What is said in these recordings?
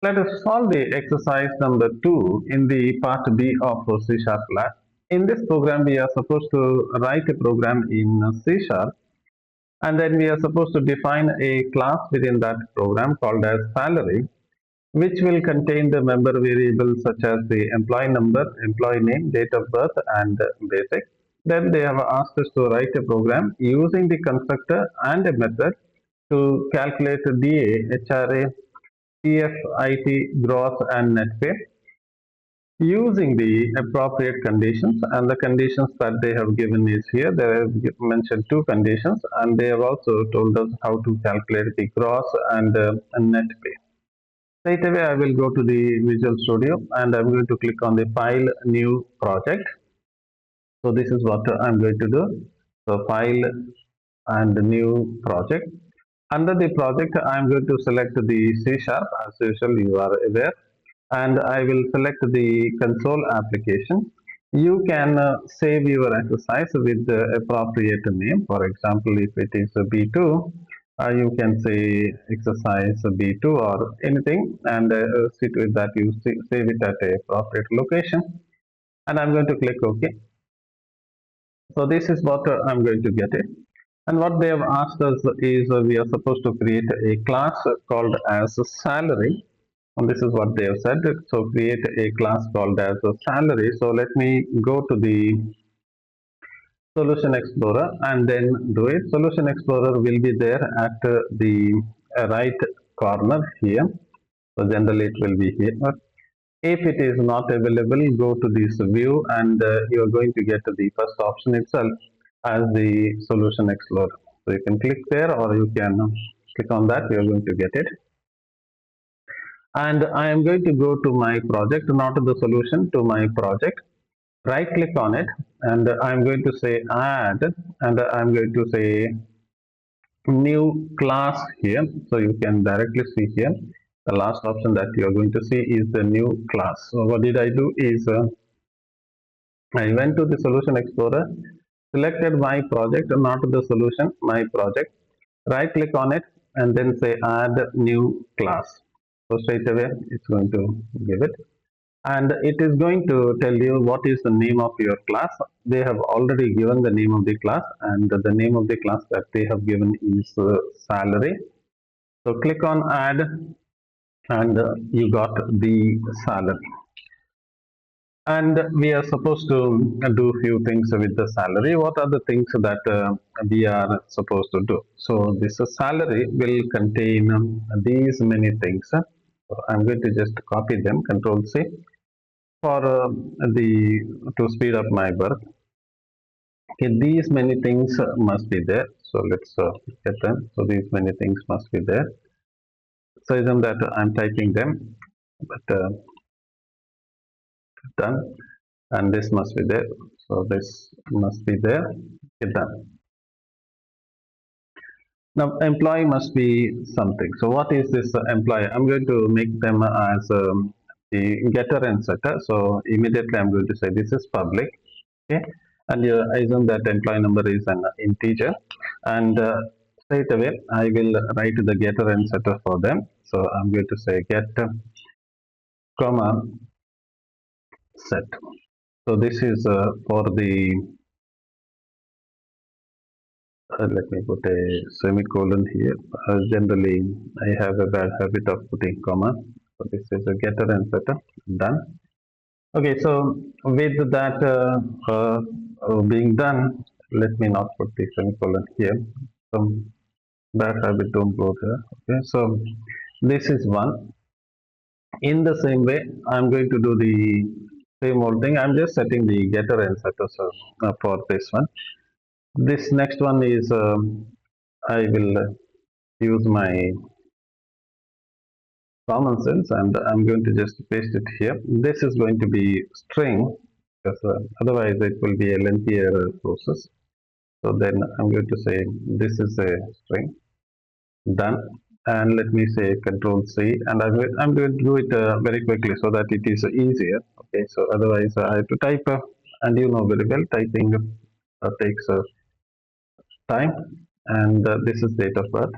Let us solve the exercise number 2 in the part B of C Sharp lab. In this program, we are supposed to write a program in C Sharp, and then we are supposed to define a class within that program called as salary, which will contain the member variables such as the employee number, employee name, date of birth, and basic. Then they have asked us to write a program using the constructor and a method to calculate DA, HRA, PFIT, gross, and NETPAY using the appropriate conditions. And the conditions that they have given is here. They have mentioned two conditions, and they have also told us how to calculate the gross and net pay. Right away, I will go to the Visual Studio and I'm going to click on the File, New Project. So this is what I'm going to do. So File and New Project. Under the project, I'm going to select the C Sharp, as usual, you are aware, and I will select the console application. You can save your exercise with the appropriate name. For example, if it is a B2, you can say exercise B2 or anything, and see to it that you save it at a appropriate location. And I'm going to click OK. So this is what I'm going to get it. And what they have asked us is we are supposed to create a class called as salary. And this is what they have said. So create a class called as a salary. So let me go to the Solution Explorer and then do it. Solution Explorer will be there at the right corner here. So generally it will be here. If it is not available, go to this view and you are going to get the first option itself as the Solution Explorer. So you can click there or you can click on that, you are going to get it. And I am going to go to my project, not to the solution, to my project. Right click on it and I'm going to say add and I'm going to say new class here. So you can directly see here the last option that you are going to see is the new class. So what did I do is I went to the Solution Explorer, selected my project, not the solution, my project. Right click on it and then say add new class. So straight away it's going to give it. And it is going to tell you what is the name of your class. They have already given the name of the class, and the name of the class that they have given is salary. So click on add and you got the salary. And we are supposed to do few things with the salary. What are the things that we are supposed to do? So this salary will contain these many things. So I'm going to just copy them, Control C, for the to speed up my work. Okay, these many things must be there. So let's get them. So these many things must be there. So isn't that I'm typing them, but done. And this must be there. So this must be there. Okay, done. Now employee must be something. So what is this employee? I'm going to make them as the getter and setter. So immediately I'm going to say this is public. Okay, and I assume that employee number is an integer, and straight away I will write the getter and setter for them. So I'm going to say get comma set. So this is for the let me put a semicolon here. Generally I have a bad habit of putting comma. So this is a getter and setter. Done. Okay, so with that being done, let me not put the semicolon here. Some bad habit don't go there. Okay, so this is one. In the same way, I'm going to do the same old thing. I'm just setting the getter and setter for this one. This next one is I will use my common sense and I'm going to just paste it here. This is going to be string because otherwise it will be a lengthier process. So then I'm going to say this is a string. Done. And let me say Control C, and I'm going to do it very quickly so that it is easier. Okay, so otherwise I have to type, and you know very well typing takes time, and this is date of birth.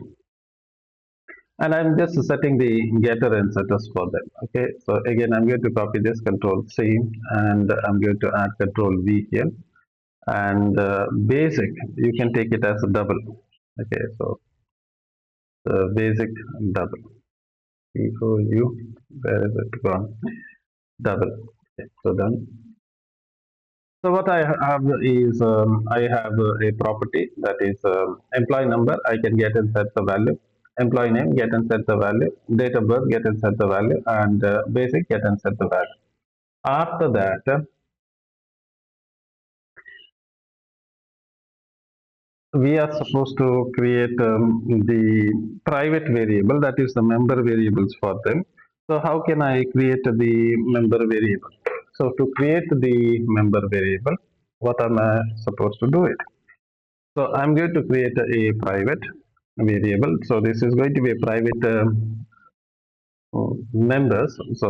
and I'm just setting the getter and setters for them. Okay, so again I'm going to copy this, control C, and I'm going to add control V here, and basic, you can take it as a double. Okay, so basic double, EOU, where is it gone? Double. Okay, so done. So what I have is I have a property that is employee number. I can get and set the value. Employee name, get and set the value. Date of birth, get and set the value, and basic, get and set the value. After that, we are supposed to create the private variable, that is the member variables for them. So how can I create the member variable? So to create the member variable, what am I supposed to do it? So I'm going to create a private variable. So this is going to be a private members. So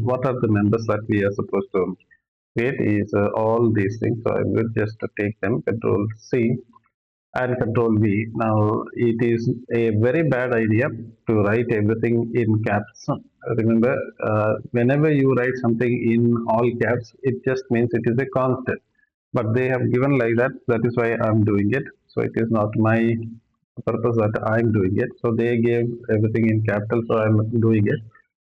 what are the members that we are supposed to create is all these things. So I will just take them, control C and control V. Now it is a very bad idea to write everything in caps. Remember, whenever you write something in all caps, it just means it is a constant. But they have given like that. That is why I'm doing it. So it is not my purpose that I'm doing it. So they gave everything in capital, so I'm doing it.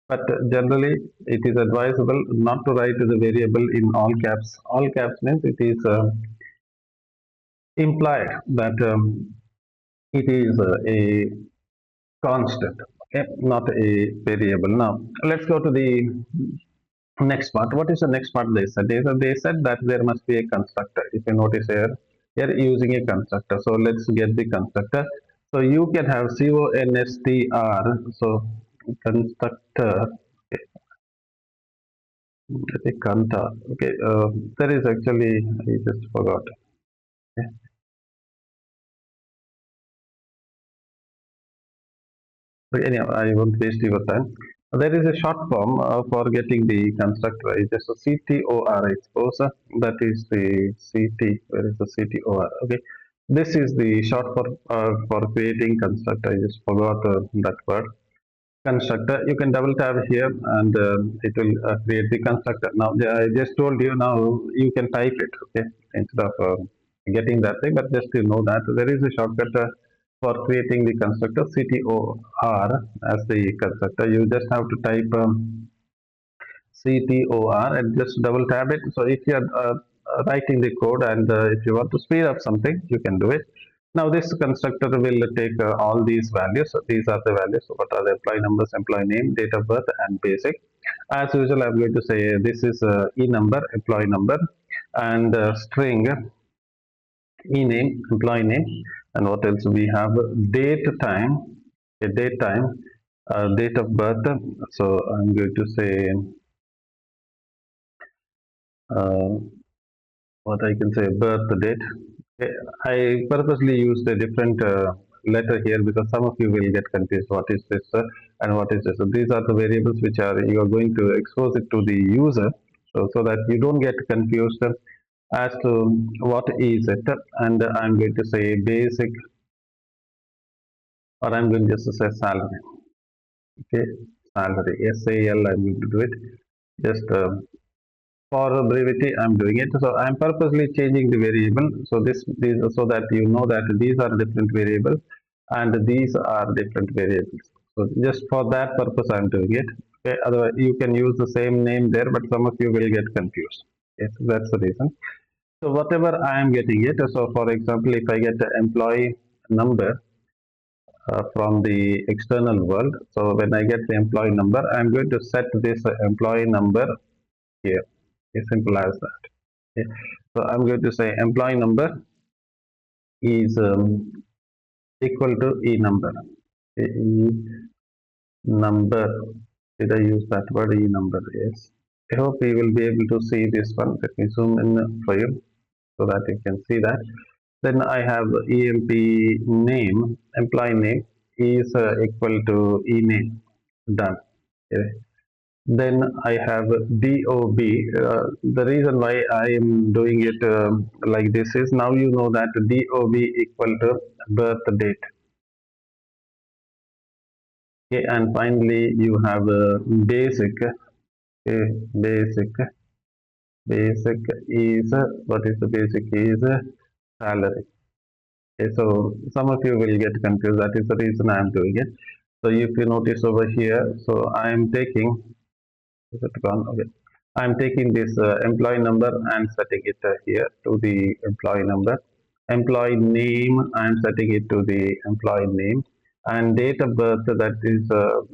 But generally, it is advisable not to write the variable in all caps. All caps means it is implied that it is a constant, okay, not a variable. Now, let's go to the next part. What is the next part they said? They said that there must be a constructor. If you notice here using a constructor. So let's get the constructor. So you can have constr. So constructor. Okay, kanta. Okay, there is actually I just forgot. Okay. So anyhow, I won't waste your time. There is a short form for getting the constructor. It's just a CTOR, I suppose. That is the CT. Where is the CTOR? Okay. This is the short for creating constructor. I just forgot that word. Constructor. You can double tab here and it will create the constructor. Now, I just told you, now you can type it, okay, instead of getting that thing, but just to know that there is a shortcut for creating the constructor, CTOR as the constructor. You just have to type CTOR and just double tab it. So if you are writing the code and if you want to speed up something, you can do it. Now this constructor will take all these values. So these are the values. So what are the employee numbers, employee name, date of birth, and basic. As usual, I'm going to say this is e number, employee number, and string e name, employee name, and what else we have? Date time, a date time, date of birth. So I'm going to say. Uh, what I can say, birth date. Okay, I purposely used a different letter here because some of you will get confused. What is this and what is this? So these are the variables which are you are going to expose it to the user, so that you don't get confused as to what is it. And I'm going to say basic, or I'm going to just say salary. Okay, salary, SAL. I'm going to do it. Just for brevity I'm doing it, so I'm purposely changing the variable. So these, so that you know that these are different variables and these are different variables. So just for that purpose I'm doing it. Okay, otherwise you can use the same name there, but some of you will get confused. Yes, that's the reason. So whatever I am getting it, so for example if I get the employee number from the external world, so when I get the employee number I'm going to set this employee number here. As simple as that. Okay. So I'm going to say employee number is equal to e number. Okay. E number. Did I use that word e number? Yes. I hope you will be able to see this one. Let me zoom in for you so that you can see that. Then I have EMP name, employee name is equal to e name. Done. Okay. Then I have DOB. The reason why I am doing it like this is now you know that DOB equal to birth date. Okay, and finally you have basic. Okay, basic is what is the basic is salary. Okay, so some of you will get confused. That is the reason I am doing it. So if you notice over here, so I am taking, is it gone? Okay. I am taking this employee number and setting it here to the employee number. Employee name, I am setting it to the employee name. And date of birth, that is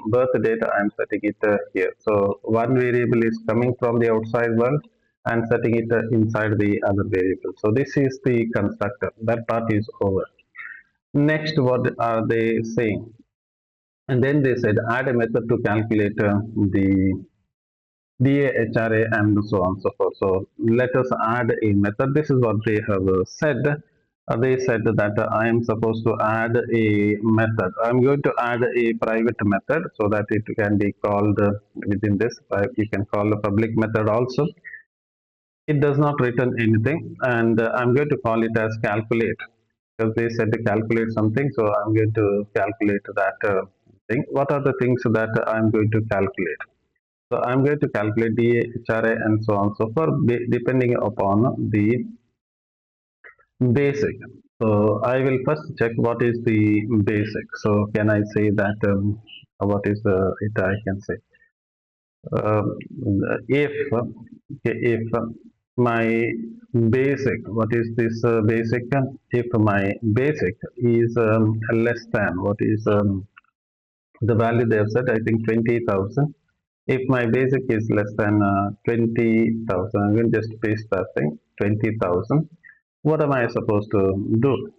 birth date, I am setting it here. So one variable is coming from the outside world and setting it inside the other variable. So this is the constructor. That part is over. Next, what are they saying? And then they said add a method to calculate the DA, and so on and so forth. So let us add a method. This is what they have said. They said that I am supposed to add a method. I am going to add a private method so that it can be called within this. You can call a public method also. It does not return anything, and I'm going to call it as calculate because they said to calculate something. So I'm going to calculate that thing. What are the things that I'm going to calculate? So I'm going to calculate the H.R.A. and so on so forth depending upon the basic. So I will first check what is the basic. So can I say that what is the it I can say um, if my basic, what is this basic, if my basic is less than what is the value they have set, I think 20,000. If my basic is less than 20,000, I'm going to just paste that thing 20,000. What am I supposed to do?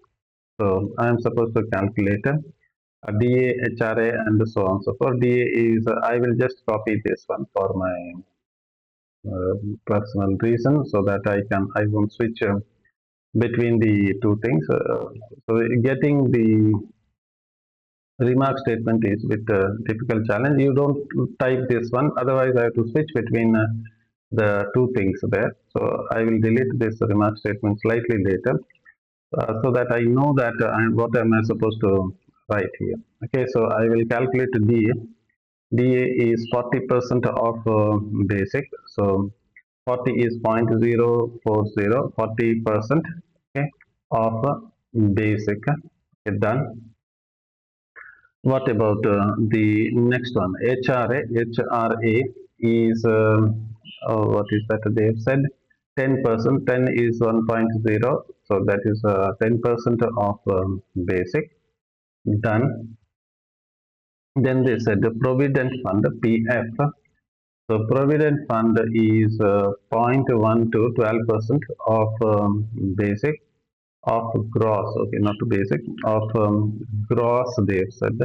So I am supposed to calculate a DA, HRA, and so on. So for DA is I will just copy this one for my personal reason so that I won't switch between the two things. So getting the remark statement is with difficult challenge. You don't type this one, otherwise I have to switch between the two things there. So I will delete this remark statement slightly later so that I know that what am I supposed to write here. Okay, so I will calculate DA. DA is 40% of basic. So 40 is 0.040, 40%, okay, of basic. Okay, done. What about the next one? HRA. HRA is what is that they have said? 10%. 10 is 1.0, so that is 10% of basic. Done. Then they said the provident fund (PF). So provident fund is 0.1 to 12% of basic of gross. Okay, not basic of gross. They have said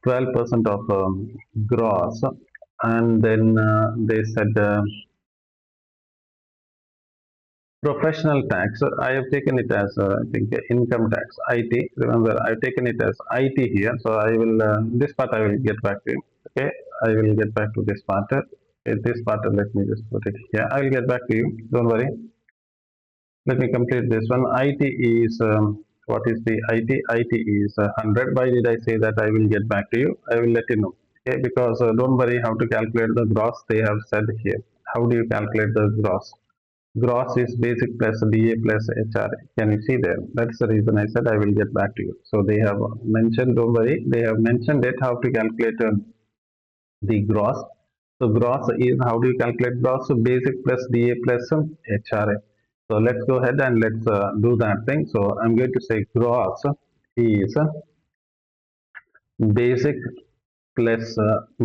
12% of gross, and then they said professional tax. I have taken it as I think income tax, IT. Remember, I've taken it as IT here. So I will this part I will get back to you. Okay, I will get back to this part. This part, let me just put it here. I will get back to you. Don't worry. Let me complete this one. IT is what is the IT? IT is 100. Why did I say that? I will get back to you. I will let you know. Okay, because don't worry how to calculate the gross. They have said here. How do you calculate the gross? Gross is basic plus DA plus HRA. Can you see there? That's the reason I said I will get back to you. So they have mentioned. Don't worry. They have mentioned it how to calculate the gross. So gross is how do you calculate gross? So basic plus DA plus HRA. So let's go ahead and let's do that thing. So I'm going to say gross is basic plus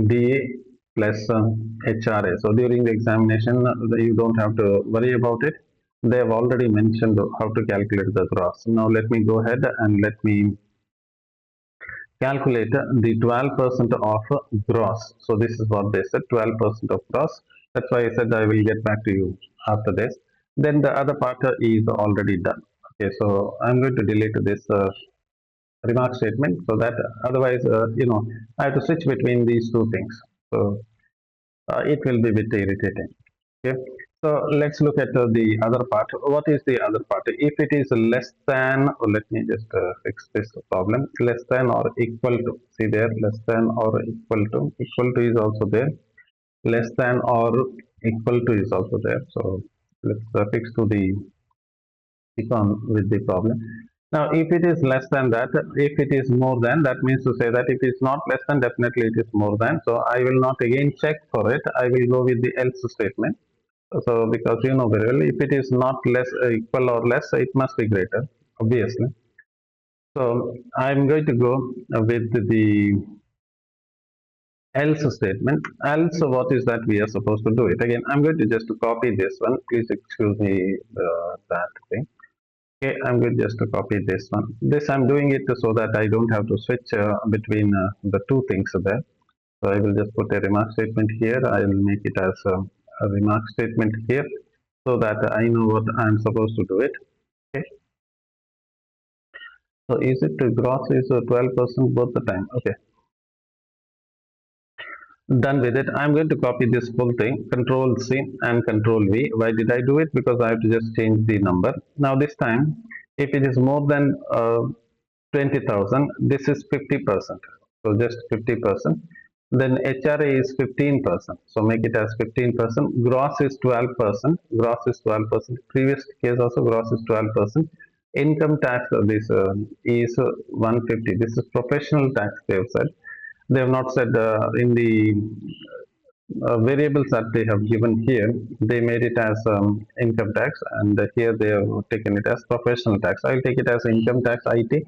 DA plus HRA. So during the examination, you don't have to worry about it. They have already mentioned how to calculate the gross. Now let me go ahead and let me calculate the 12% of gross. So this is what they said, 12% of gross. That's why I said I will get back to you after this. Then the other part is already done. Okay, so I'm going to delete this remark statement so that otherwise, I have to switch between these two things. So it will be a bit irritating. Okay. So let's look at the other part. What is the other part? If it is less than, let me just fix this problem. Less than or equal to. See there, less than or equal to. Equal to is also there. Less than or equal to is also there. So let's fix to the stick on with the problem. Now, if it is less than that, if it is more than, that means to say that if it's not less than, definitely it is more than. So I will not again check for it. I will go with the else statement. So because you know very well, if it is not less equal or less, it must be greater, obviously. So I'm going to go with the else statement. Else, what is that we are supposed to do it? Again, I'm going to just copy this one. Please excuse me that thing. Okay, I'm going just to copy this one. This I'm doing it so that I don't have to switch between the two things there. So I will just put a remark statement here. I will make it as a remark statement here so that I know what I'm supposed to do it. Okay. So is it gross is 12% both the time? Okay. Done with it. I'm going to copy this full thing, Control C and Control V. Why did I do it? Because I have to just change the number. Now this time, if it is more than 20,000, this is 50%. So just 50%. Then HRA is 15%. So make it as 15%. Gross is 12%. Gross is 12%. Previous case also gross is 12%. Income tax this is 150. This is professional tax they have said. They have not said in the variables that they have given here, they made it as income tax, and here they have taken it as professional tax. I'll take it as income tax IT,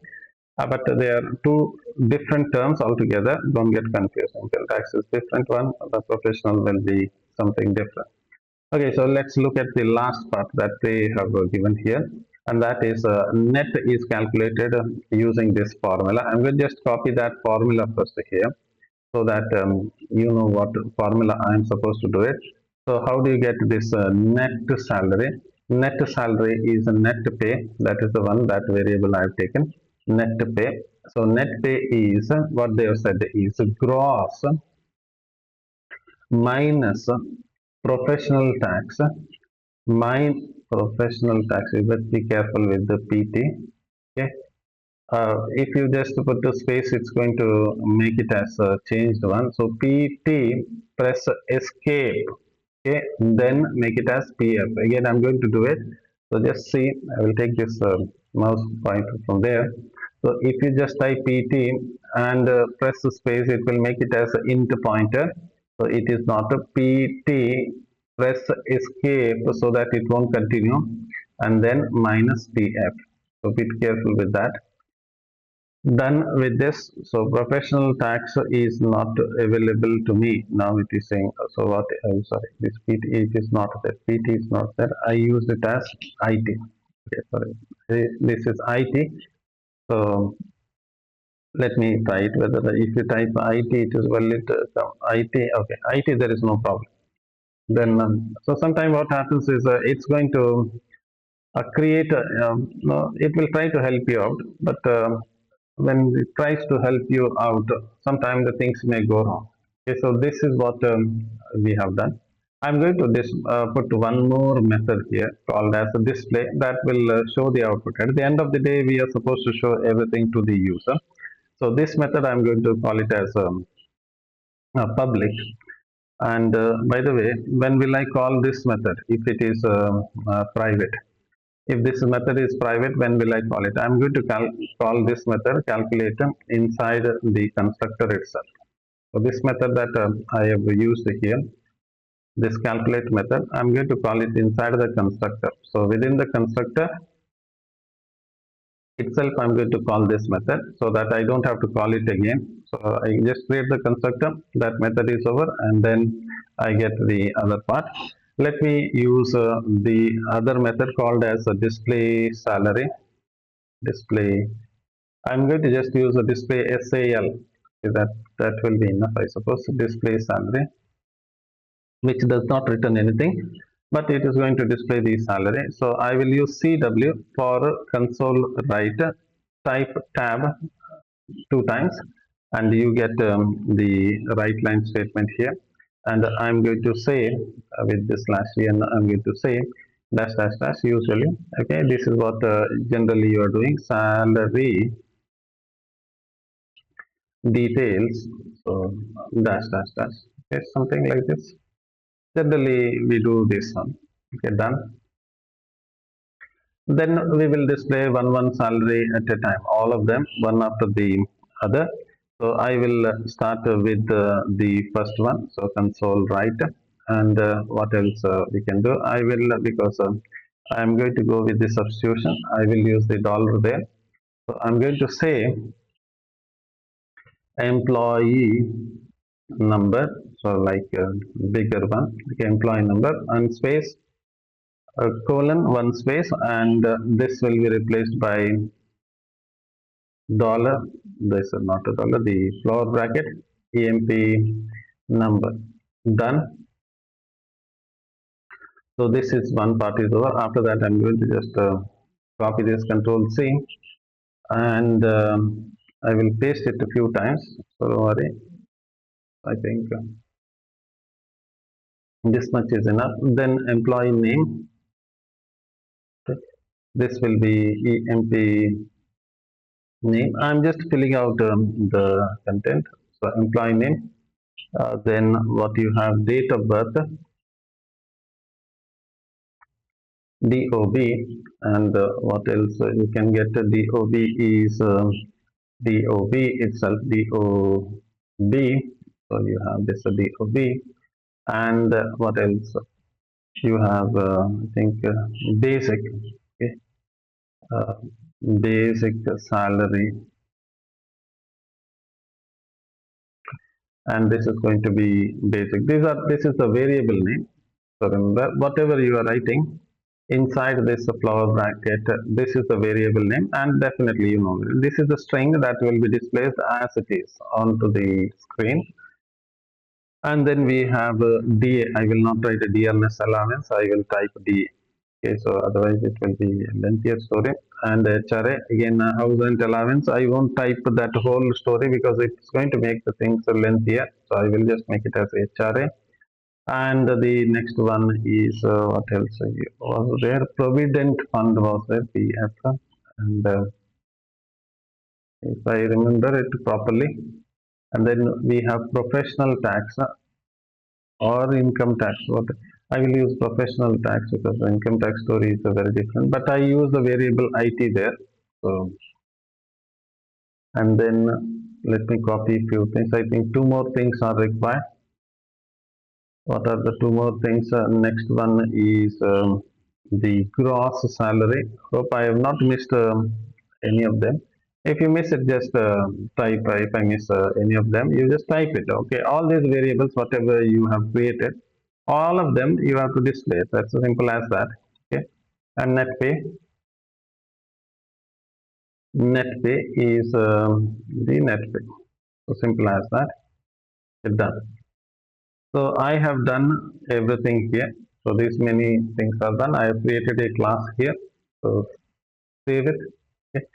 but they are two different terms altogether. Don't get confused. Income tax is different one, the professional will be something different. Okay, so let's look at the last part that they have given here, and that is net is calculated using this formula. I'm going to just copy that formula first here so that you know what formula I am supposed to do it. So how do you get this net salary? Net salary is a net pay. That is the one, that variable I have taken. Net pay. So net pay is what they have said is gross minus professional tax. My professional tax. You must be careful with the PT. Okay. If you just put the space, it's going to make it as a changed one. So PT, press escape. Okay, then make it as PF. Again, I'm going to do it. So just see, I will take this mouse pointer from there. So if you just type PT and press the space, it will make it as an int pointer. So it is not a PT. Press escape so that it won't continue, and then minus PF. So be careful with that. Done with this. So professional tax is not available to me now. It is saying, so what, I'm sorry, this PT, it is not there, PT is not there. I used it as IT. Okay, sorry, this is IT. So let me try it, whether if you type IT, it is valid. IT, okay, IT, there is no problem. Then so sometime what happens is it's going to create no, it will try to help you out, but when it tries to help you out, sometimes the things may go wrong. Okay, so this is what we have done. I'm going to put one more method here called as a display that will show the output. At the end of the day, we are supposed to show everything to the user. So this method, I'm going to call it as public. And by the way, when will I call this method? If it is private. If this method is private, when will I call it? I'm going to call this method calculator inside the constructor itself. So this method that I have used here, this calculate method, I'm going to call it inside the constructor. So within the constructor itself, I'm going to call this method so that I don't have to call it again. So I just create the constructor, that method is over, and then I get the other part. Let me use the other method called as a display salary. Display. I'm going to just use a display SAL. Okay, that will be enough, I suppose. Display salary, which does not return anything, but it is going to display the salary. So I will use CW for console write. Type tab two times, and you get the right line statement here. and I'm going to say with this slash n, I'm going to say dash dash dash usually. Okay, this is what generally you are doing, salary details. So dash dash dash. Okay, something like this. Generally we do this one. Okay, done. Then we will display one salary at a time, all of them one after the other. So I will start with the first one, so console write. And what else we can do, I will because I am going to go with the substitution, I will use the dollar there. So I'm going to say employee number, so like bigger one, okay, employee number and space, colon, one space, and this will be replaced by dollar, this is not a dollar, the floor bracket, emp number, done. So this is one part is over. After that I'm going to just copy this, control C, and I will paste it a few times, so don't worry. I think this much is enough. Then employee name, this will be emp name. I'm just filling out the content. So employee name, then what you have, date of birth, DOB, and what else you can get, DOB is DOB itself, DOB, so you have this DOB, and what else you have, I think basic, okay, uh, basic salary, and this is going to be basic. This is the variable name. So remember, whatever you are writing inside this flower bracket, this is the variable name, and definitely you know this is the string that will be displayed as it is onto the screen. And then we have DA. I will not write a dearness allowance, I will type DA. Okay, so otherwise it will be a lengthier story. And H.R.A, again, house rent allowance, I won't type that whole story because it's going to make the things lengthier, so I will just make it as H.R.A. And the next one is what else was there, provident fund was there, PF, and if I remember it properly. And then we have professional tax or income tax. What I will use professional tax because the income tax story is very different, but I use the variable IT there. So, and then let me copy a few things. I think two more things are required. What are the two more things? Next one is the gross salary. Hope I have not missed any of them. If you miss it, just type. If I miss any of them, you just type it. Okay, all these variables, whatever you have created, all of them you have to display. That's as simple as that. Okay, and NetPay is the NetPay. So simple as that. It's done. So I have done everything here. So these many things are done. I have created a class here. So save it. Okay.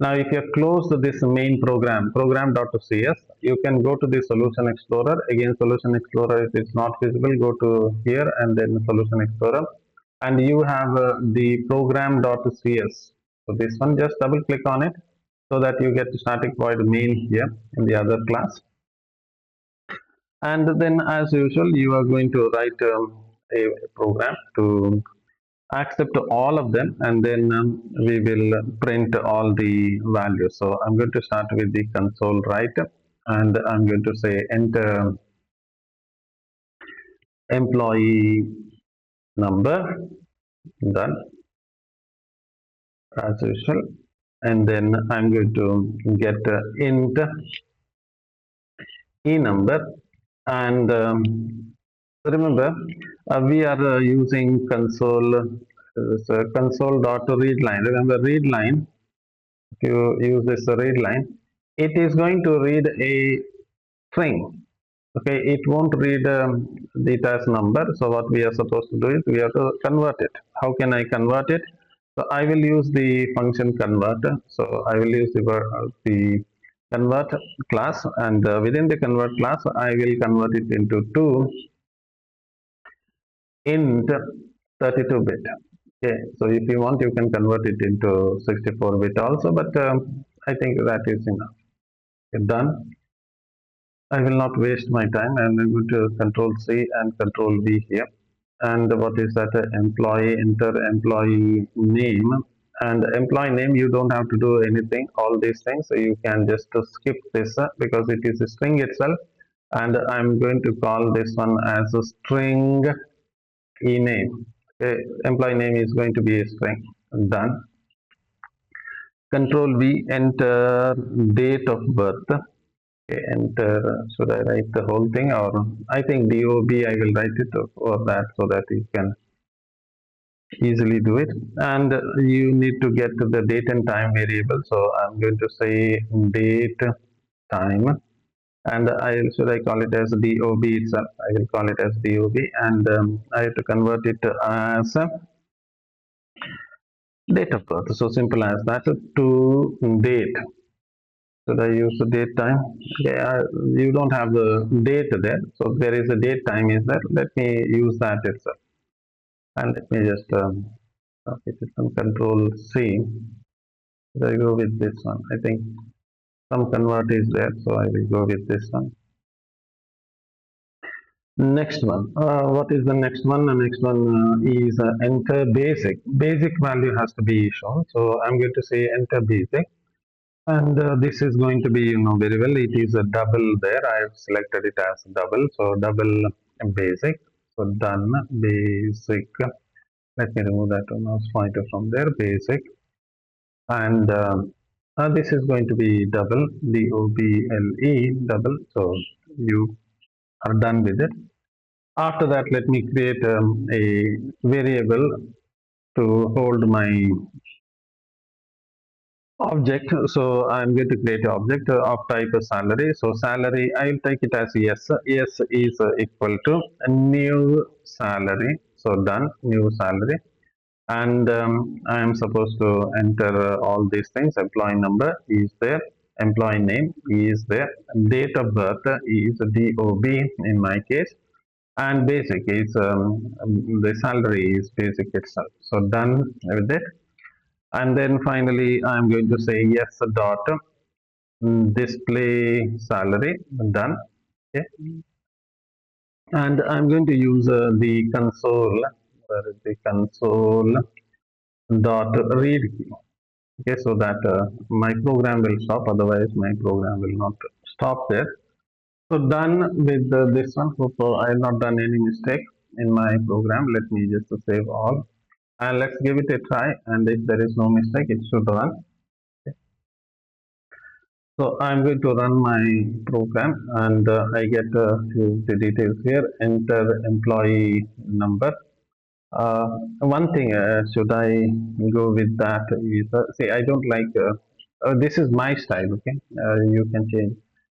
Now if you have closed this main program.cs, you can go to the Solution Explorer. Again, Solution Explorer, if it's not visible, go to here and then Solution Explorer. And you have the program.cs. So this one, just double click on it so that you get static void main here in the other class. And then as usual, you are going to write a program to accept all of them, and then we will print all the values. So I'm going to start with the console write, and I'm going to say enter employee number, done as usual. And then I'm going to get int e number, and remember we are using console dot read line. Remember, read line, if you use this read line, it is going to read a string. Okay, it won't read it as number. So what we are supposed to do is we have to convert it. How can I convert it? So I will use the function converter. So I will use the convert class, and within the convert class I will convert it into 2 int 32-bit. Okay, so if you want you can convert it into 64-bit also, but I think that is enough. Okay, done. I will not waste my time, and I'm going to control C and control V here. And what is that? Employee, enter employee name. And employee name, you don't have to do anything, all these things. So you can just skip this because it is a string itself. And I'm going to call this one as a string e-name. Okay, employee name is going to be a string. Done. Control V, enter date of birth. Okay, enter, should I write the whole thing, or I think DOB I will write it for that so that you can easily do it. And you need to get to the date and time variable, so I'm going to say date time, and should I call it as DOB itself? I will call it as DOB, and I have to convert it as date of birth. So simple as that. To date, should I use the date time? Okay, you don't have the date there, so there is a date time is there. Let me use that itself, and let me just okay, system control C. Should I go with this one? I think some convert is there, so I will go with this one. Next one. What is the next one? The next one is enter basic. Basic value has to be shown, so I'm going to say enter basic. And this is going to be, very well, it is a double there. I have selected it as double. So double basic. So done basic. Let me remove that mouse pointer from there. Basic. And this is going to be double, D-O-B-L-E, double. So you are done with it. After that, let me create a variable to hold my object. So I'm going to create an object of type salary. So salary, I'll take it as yes. Yes is equal to a new salary. So done, new salary. And I am supposed to enter all these things. Employee number is there, employee name is there, date of birth is DOB in my case, and basic is the salary is basic itself. So done with it. And then finally I'm going to say yes dot display salary. Done. Okay. And I'm going to use the console, where is the console dot read key. Okay, so that my program will stop, otherwise my program will not stop there. So done with this one. Hope I have not done any mistake in my program. Let me just save all, and let's give it a try, and if there is no mistake it should run. So I'm going to run my program, and I get the details here. Enter employee number. One thing, should I go with that? Is see, I don't like. This is my style. Okay, you can change.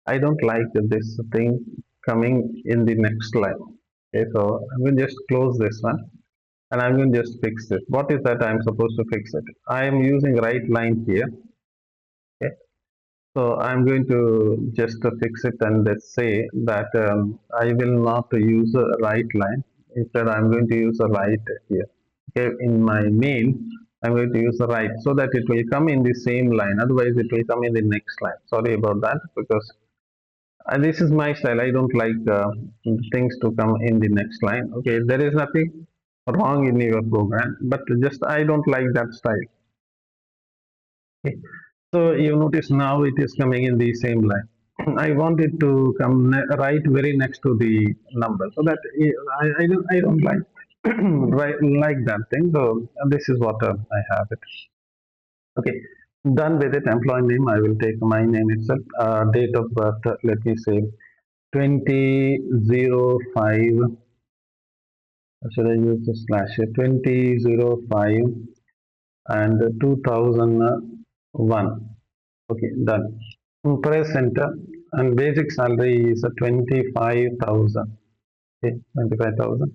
I don't like this thing coming in the next line. Okay, so I'm going to just close this one, and I'm going to just fix it. What is that I'm supposed to fix it? I am using right line here. Okay, so I'm going to just fix it and let's say that I will not use a right line. Instead, I'm going to use a right here. Okay, in my main, I'm going to use the right so that it will come in the same line. Otherwise, it will come in the next line. Sorry about that, because this is my style. I don't like things to come in the next line. Okay, there is nothing wrong in your program, but just I don't like that style. Okay. So you notice now it is coming in the same line. I want it to come right very next to the number, so that I don't like right, like that thing. So this is what I have it. Okay, done with it. Employee name, I will take my name itself. Date of birth, let me say 2005. Should I use the slash here? 2005 and 2001. Okay, done. Press enter, and basic salary is 25,000. Okay, 25,000.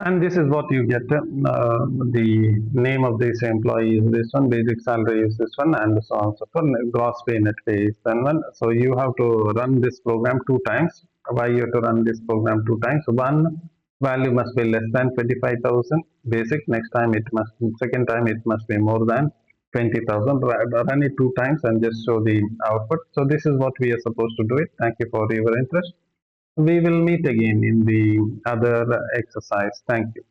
And this is what you get. The name of this employee is this one, basic salary is this one, and so on. So forth. Gross pay, net pay is then one. So you have to run this program two times. Why you have to run this program two times? One value must be less than 25,000 basic. Next time it must, second time it must be more than 20,000. Run it two times and just show the output. So this is what we are supposed to do it. Thank you for your interest. We will meet again in the other exercise. Thank you.